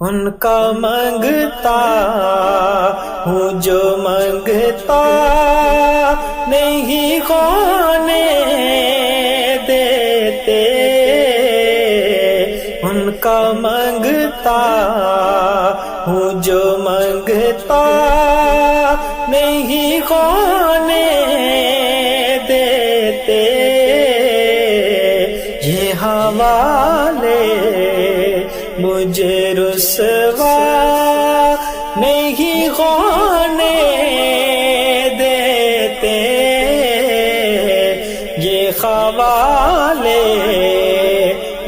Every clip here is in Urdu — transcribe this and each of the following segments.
ان کا مانگتا ہوں جو مانگتا نہیں ہونے دیتے، ان کا مانگتا ہوں جو مانگتا نہیں ہونے دیتے، یہ حوالے مجھے رسوا نہیں ہونے دیتے، یہ حوالے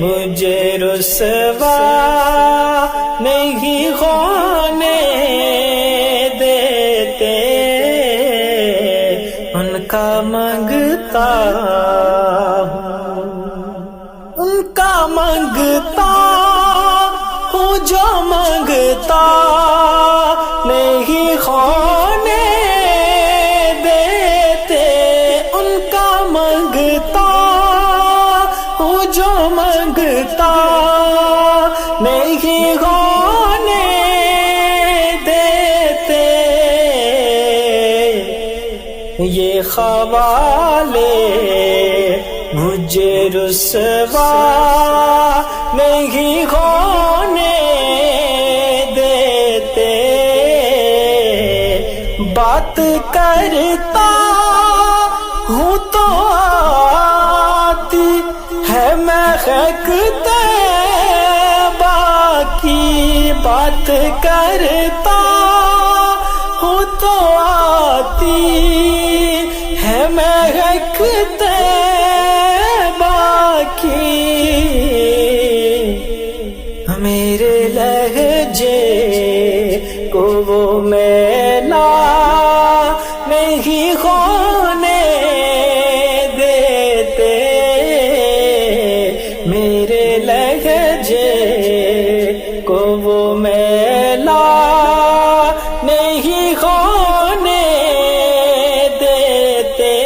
مجھے رسوا نہیں ہونے دیتے، ان کا مانگتا ہوں، ان کا مانگتا ہوں جو مانگتا نہیں ہونے دیتے، ان کا مانگتا ہوں جو مانگتا نہیں ہونے دیتے، یہ حوالے مجھے رسوا نہیں ہونے دیتے، بات کرتا ہوں تو آتی ہے مہک طیبہ کی، بات کرتا ہوں تو آتی ہے مہک طیبہ کی، میرے لہجے کو وہ میلا نہیں ہونے دیتے، میرے لہجے کو وہ میلا نہیں ہونے دیتے،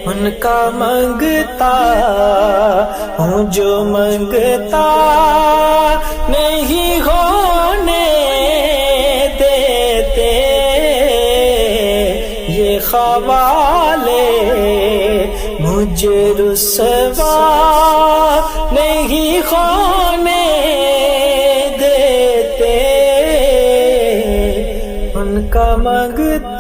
ان کا مانگتا ہوں جو مانگتا نہیں ہونے دیتے، یہ حوالے مجھے رسوا نہیں ہونے دیتے، ان کا مانگتا